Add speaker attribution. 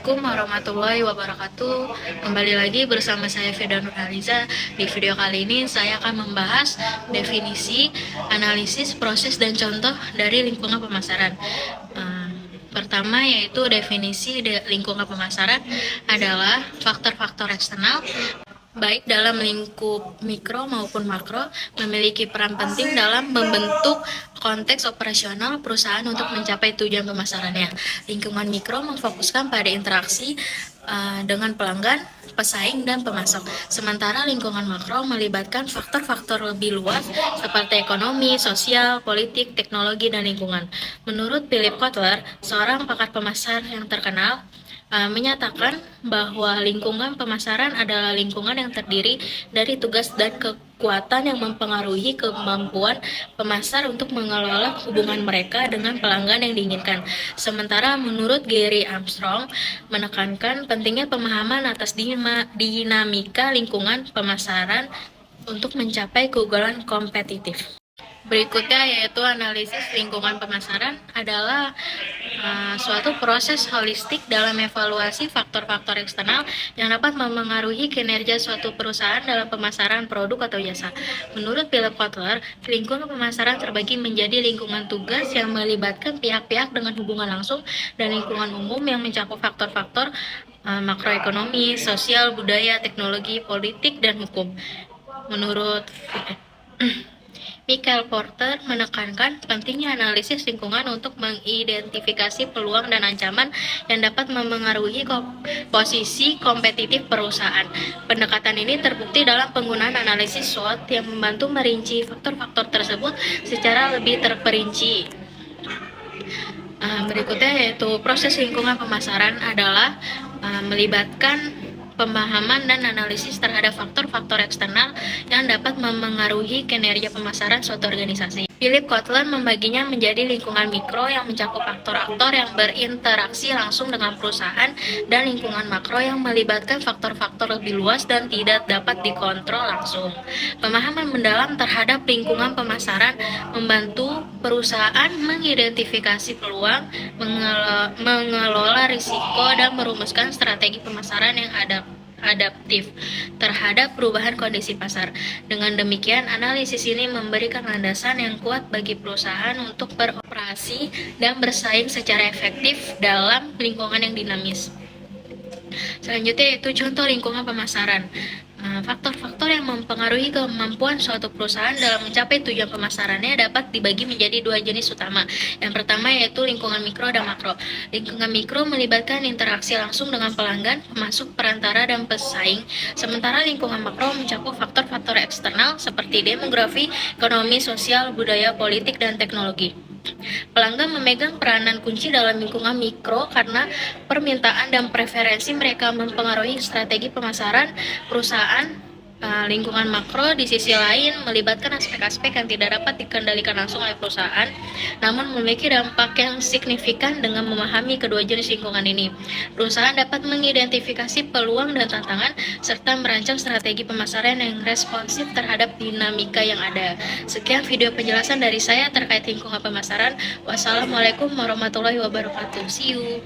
Speaker 1: Assalamualaikum warahmatullahi wabarakatuh. Kembali lagi bersama saya Firda Nurhaliza. Di video kali ini saya akan membahas definisi, analisis, proses, dan contoh dari lingkungan pemasaran. Pertama yaitu definisi lingkungan pemasaran adalah faktor-faktor eksternal baik dalam lingkup mikro maupun makro, memiliki peran penting dalam membentuk konteks operasional perusahaan untuk mencapai tujuan pemasarannya. Lingkungan mikro memfokuskan pada interaksi dengan pelanggan, pesaing, dan pemasok. Sementara lingkungan makro melibatkan faktor-faktor lebih luas seperti ekonomi, sosial, politik, teknologi, dan lingkungan. Menurut Philip Kotler, seorang pakar pemasar yang terkenal, menyatakan bahwa lingkungan pemasaran adalah lingkungan yang terdiri dari tugas dan kekuatan yang mempengaruhi kemampuan pemasar untuk mengelola hubungan mereka dengan pelanggan yang diinginkan. Sementara menurut Gary Armstrong, menekankan pentingnya pemahaman atas dinamika lingkungan pemasaran untuk mencapai keunggulan kompetitif. Berikutnya yaitu analisis lingkungan pemasaran adalah suatu proses holistik dalam evaluasi faktor-faktor eksternal yang dapat memengaruhi kinerja suatu perusahaan dalam pemasaran produk atau jasa. Menurut Philip Kotler, lingkungan pemasaran terbagi menjadi lingkungan tugas yang melibatkan pihak-pihak dengan hubungan langsung dan lingkungan umum yang mencakup faktor-faktor makroekonomi, sosial, budaya, teknologi, politik, dan hukum. Menurut Michael Porter menekankan pentingnya analisis lingkungan untuk mengidentifikasi peluang dan ancaman yang dapat memengaruhi posisi kompetitif perusahaan. Pendekatan ini terbukti dalam penggunaan analisis SWOT yang membantu merinci faktor-faktor tersebut secara lebih terperinci. Berikutnya yaitu proses lingkungan pemasaran adalah melibatkan pemahaman dan analisis terhadap faktor-faktor eksternal yang dapat memengaruhi kinerja pemasaran suatu organisasi. Philip Kotler membaginya menjadi lingkungan mikro yang mencakup aktor-aktor yang berinteraksi langsung dengan perusahaan dan lingkungan makro yang melibatkan faktor-faktor lebih luas dan tidak dapat dikontrol langsung. Pemahaman mendalam terhadap lingkungan pemasaran membantu perusahaan mengidentifikasi peluang, mengelola risiko, dan merumuskan strategi pemasaran yang adaptif terhadap perubahan kondisi pasar. Dengan demikian, analisis ini memberikan landasan yang kuat bagi perusahaan untuk beroperasi dan bersaing secara efektif dalam lingkungan yang dinamis. Selanjutnya yaitu contoh lingkungan pemasaran. Faktor-faktor yang mempengaruhi kemampuan suatu perusahaan dalam mencapai tujuan pemasarannya dapat dibagi menjadi dua jenis utama. Yang pertama yaitu lingkungan mikro dan makro. Lingkungan mikro melibatkan interaksi langsung dengan pelanggan, pemasok, perantara, dan pesaing. Sementara lingkungan makro mencakup faktor-faktor eksternal seperti demografi, ekonomi, sosial, budaya, politik, dan teknologi. Pelanggan memegang peranan kunci dalam lingkungan mikro karena permintaan dan preferensi mereka mempengaruhi strategi pemasaran perusahaan. Lingkungan makro di sisi lain melibatkan aspek-aspek yang tidak dapat dikendalikan langsung oleh perusahaan, namun memiliki dampak yang signifikan. Dengan memahami kedua jenis lingkungan ini, perusahaan dapat mengidentifikasi peluang dan tantangan serta merancang strategi pemasaran yang responsif terhadap dinamika yang ada. Sekian video penjelasan dari saya terkait lingkungan pemasaran. Wassalamualaikum warahmatullahi wabarakatuh. See you.